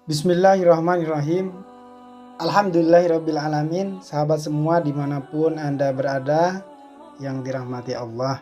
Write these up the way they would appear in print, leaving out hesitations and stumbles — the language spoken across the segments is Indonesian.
Bismillahirrahmanirrahim. Alhamdulillahirrabbilalamin. Sahabat semua dimanapun Anda berada yang dirahmati Allah,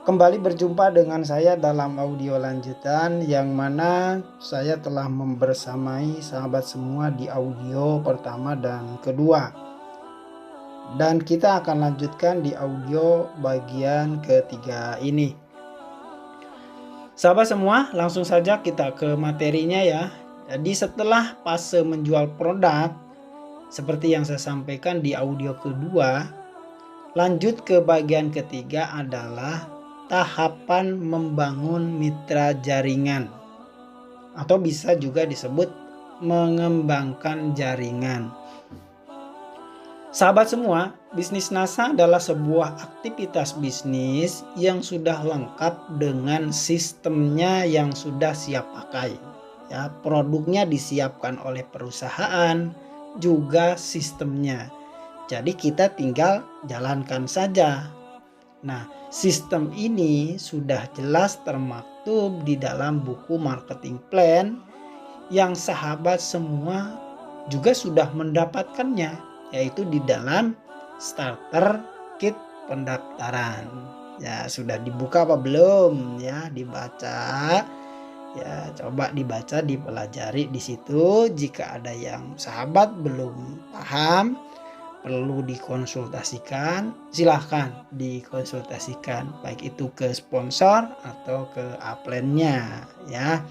kembali berjumpa dengan saya dalam audio lanjutan, yang mana saya telah membersamai sahabat semua di audio pertama dan kedua, dan kita akan lanjutkan di audio bagian ketiga ini. Sahabat semua, langsung saja kita ke materinya ya. Jadi setelah fase menjual produk, seperti yang saya sampaikan di audio kedua, lanjut ke bagian ketiga adalah tahapan membangun mitra jaringan, atau bisa juga disebut mengembangkan jaringan. Sahabat semua, bisnis NASA adalah sebuah aktivitas bisnis yang sudah lengkap dengan sistemnya yang sudah siap pakai. Ya, produknya disiapkan oleh perusahaan, juga sistemnya. Jadi kita tinggal jalankan saja. Nah, sistem ini sudah jelas termaktub di dalam buku marketing plan yang sahabat semua juga sudah mendapatkannya, yaitu di dalam starter kit pendaftaran. Ya, sudah dibuka apa belum ya? Dibaca. Ya, coba dibaca, dipelajari di situ. Jika ada yang sahabat belum paham, perlu dikonsultasikan, silahkan dikonsultasikan, baik itu ke sponsor atau ke upline-nya ya.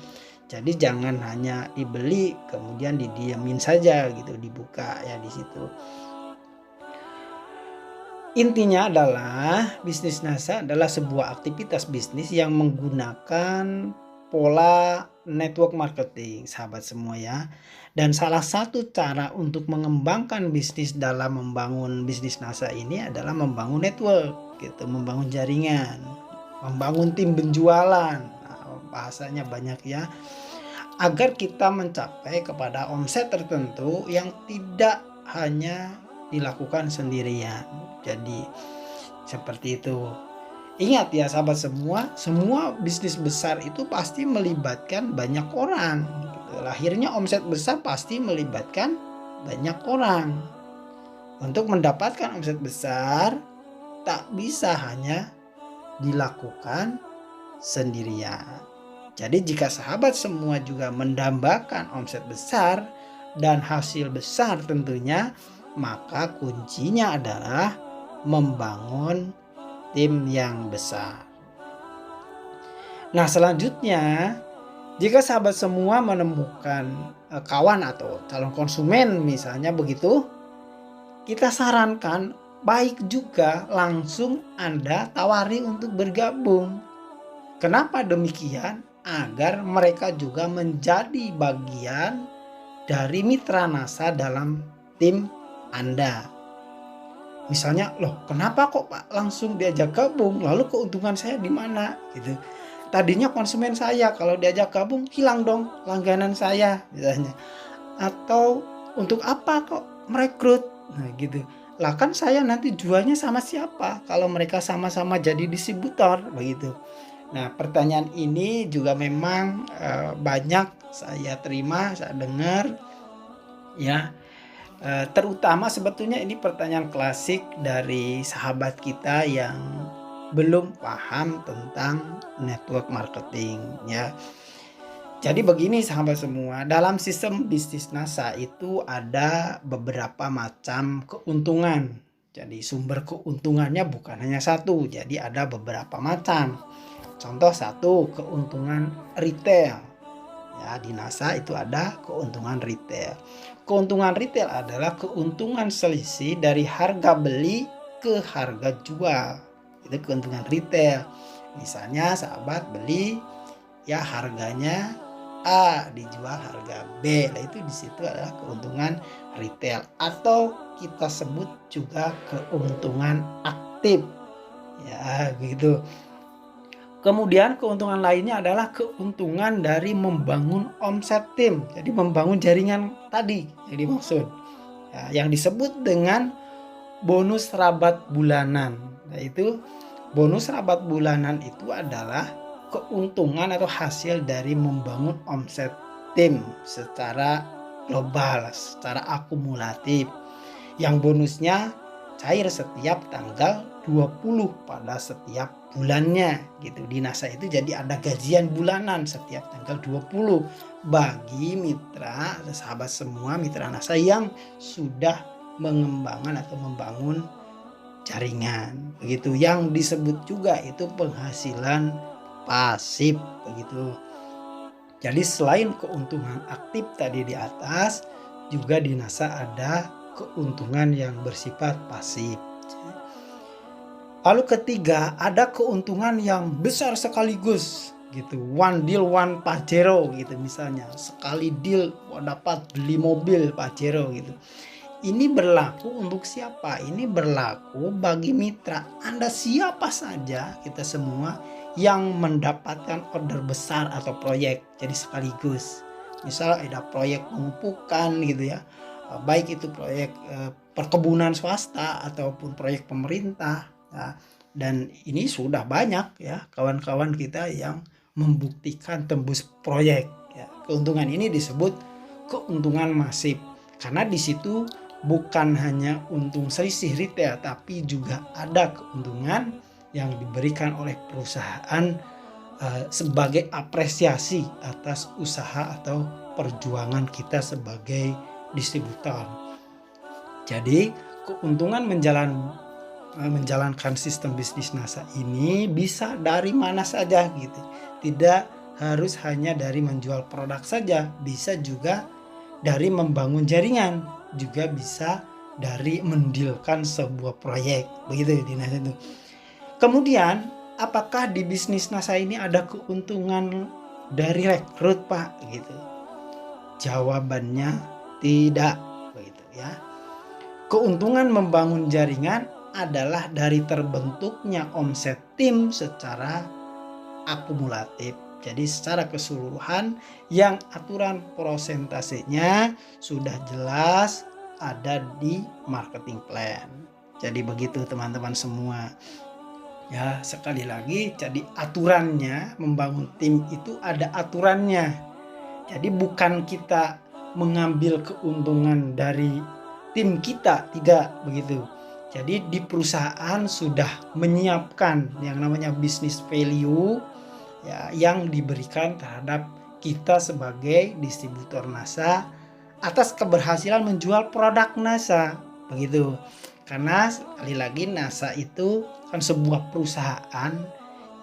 Jadi jangan hanya dibeli kemudian didiamin saja gitu, dibuka ya di situ. Intinya adalah bisnis NASA adalah sebuah aktivitas bisnis yang menggunakan pola network marketing, sahabat semua ya. Dan salah satu cara untuk mengembangkan bisnis dalam membangun bisnis NASA ini adalah membangun network gitu, membangun jaringan, membangun tim penjualan. Nah, bahasanya banyak ya. Agar kita mencapai kepada omset tertentu yang tidak hanya dilakukan sendirian. Jadi seperti itu. Ingat ya sahabat semua bisnis besar itu pasti melibatkan banyak orang. Gitu. Lahirnya omset besar pasti melibatkan banyak orang. Untuk mendapatkan omset besar tak bisa hanya dilakukan sendirian. Jadi jika sahabat semua juga mendambakan omset besar dan hasil besar tentunya, maka kuncinya adalah membangun tim yang besar. Nah, selanjutnya, jika sahabat semua menemukan kawan atau calon konsumen misalnya begitu, kita sarankan baik juga langsung Anda tawari untuk bergabung. Kenapa demikian? Agar mereka juga menjadi bagian dari mitra NASA dalam tim Anda. Misalnya, loh kenapa kok Pak langsung diajak gabung? Lalu keuntungan saya di mana? Gitu. Tadinya konsumen saya, kalau diajak gabung hilang dong langganan saya misalnya. Atau untuk apa kok merekrut? Nah gitu. Lah kan saya nanti jualnya sama siapa kalau mereka sama-sama jadi distributor begitu. Nah, pertanyaan ini juga memang banyak saya terima, saya dengar ya. Terutama sebetulnya ini pertanyaan klasik dari sahabat kita yang belum paham tentang network marketing ya. Jadi begini sahabat semua, dalam sistem bisnis NASA itu ada beberapa macam keuntungan. Jadi sumber keuntungannya bukan hanya satu, jadi ada beberapa macam. Contoh satu, keuntungan retail. Ya, di NASA itu ada keuntungan retail. Keuntungan retail adalah keuntungan selisih dari harga beli ke harga jual. Itu keuntungan retail. Misalnya sahabat beli ya harganya A, dijual harga B. Nah, itu di situ adalah keuntungan retail, atau kita sebut juga keuntungan aktif. Ya, gitu. Kemudian keuntungan lainnya adalah keuntungan dari membangun omset tim. Jadi membangun jaringan tadi yang dimaksud. Ya, yang disebut dengan bonus rabat bulanan. Nah, itu bonus rabat bulanan itu adalah keuntungan atau hasil dari membangun omset tim secara global, secara akumulatif. Yang bonusnya cair setiap tanggal 20 pada setiap bulannya gitu. Di NASA itu jadi ada gajian bulanan setiap tanggal 20 bagi mitra, sahabat semua mitra NASA yang sudah mengembangkan atau membangun jaringan begitu, yang disebut juga itu penghasilan pasif begitu. Jadi selain keuntungan aktif tadi di atas, juga di NASA ada keuntungan yang bersifat pasif. Lalu ketiga, ada keuntungan yang besar sekaligus gitu, one deal one Pajero gitu, misalnya sekali deal dapat beli mobil Pajero gitu. Ini berlaku untuk siapa? Ini berlaku bagi mitra Anda siapa saja, kita semua yang mendapatkan order besar atau proyek jadi sekaligus. Misal ada proyek pemupukan gitu ya, baik itu proyek perkebunan swasta ataupun proyek pemerintah ya. Dan ini sudah banyak ya kawan-kawan kita yang membuktikan tembus proyek ya. Keuntungan ini disebut keuntungan masif karena di situ bukan hanya untung selisih retail, tapi juga ada keuntungan yang diberikan oleh perusahaan sebagai apresiasi atas usaha atau perjuangan kita sebagai distributor. Jadi keuntungan menjalankan sistem bisnis NASA ini bisa dari mana saja gitu. Tidak harus hanya dari menjual produk saja, bisa juga dari membangun jaringan, juga bisa dari mendilkan sebuah proyek begitu di NASA itu. Kemudian apakah di bisnis NASA ini ada keuntungan dari rekrut Pak gitu? Jawabannya tidak begitu ya. Keuntungan membangun jaringan adalah dari terbentuknya omset tim secara akumulatif. Jadi secara keseluruhan yang aturan prosentasenya sudah jelas ada di marketing plan. Jadi begitu teman-teman semua. Ya sekali lagi, jadi aturannya membangun tim itu ada aturannya. Jadi bukan kita mengambil keuntungan dari tim kita, tidak begitu. Jadi di perusahaan sudah menyiapkan yang namanya business value ya, yang diberikan terhadap kita sebagai distributor NASA atas keberhasilan menjual produk NASA begitu. Karena sekali lagi NASA itu kan sebuah perusahaan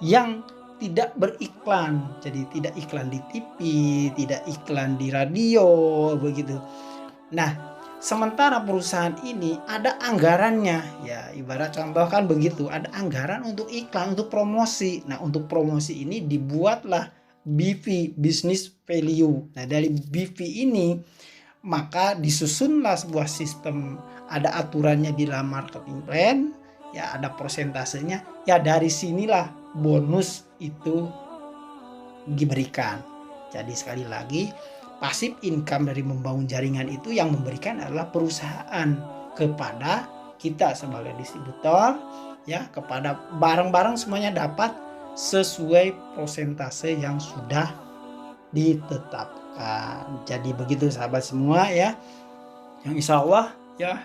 yang tidak beriklan, jadi tidak iklan di TV, tidak iklan di radio begitu. Nah sementara perusahaan ini ada anggarannya ya, ibarat contoh kan begitu, ada anggaran untuk iklan, untuk promosi. Nah untuk promosi ini dibuatlah BV, business value. Nah dari BV ini maka disusunlah sebuah sistem, ada aturannya di dalam marketing plan ya, ada persentasenya ya, dari sinilah bonus itu diberikan. Jadi sekali lagi, passive income dari membangun jaringan itu yang memberikan adalah perusahaan kepada kita sebagai distributor ya, kepada barang-barang semuanya dapat sesuai persentase yang sudah ditetapkan. Jadi begitu sahabat semua ya, yang insya Allah ya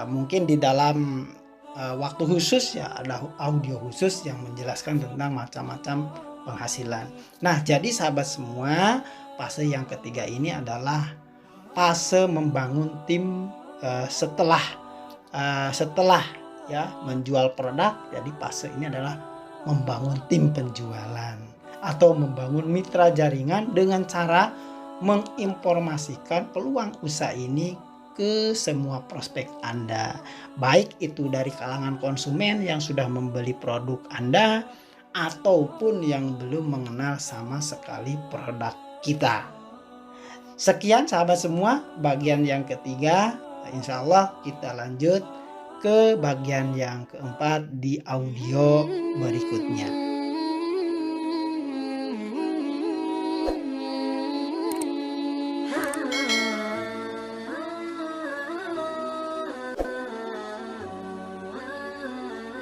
mungkin di dalam waktu khusus ya ada audio khusus yang menjelaskan tentang macam-macam penghasilan. Nah jadi sahabat semua, fase yang ketiga ini adalah fase membangun tim setelah ya menjual produk. Jadi fase ini adalah membangun tim penjualan atau membangun mitra jaringan dengan cara menginformasikan peluang usaha ini ke semua prospek Anda, baik itu dari kalangan konsumen yang sudah membeli produk Anda ataupun yang belum mengenal sama sekali produk kita. Sekian sahabat semua bagian yang ketiga. Insya Allah kita lanjut ke bagian yang keempat di audio berikutnya.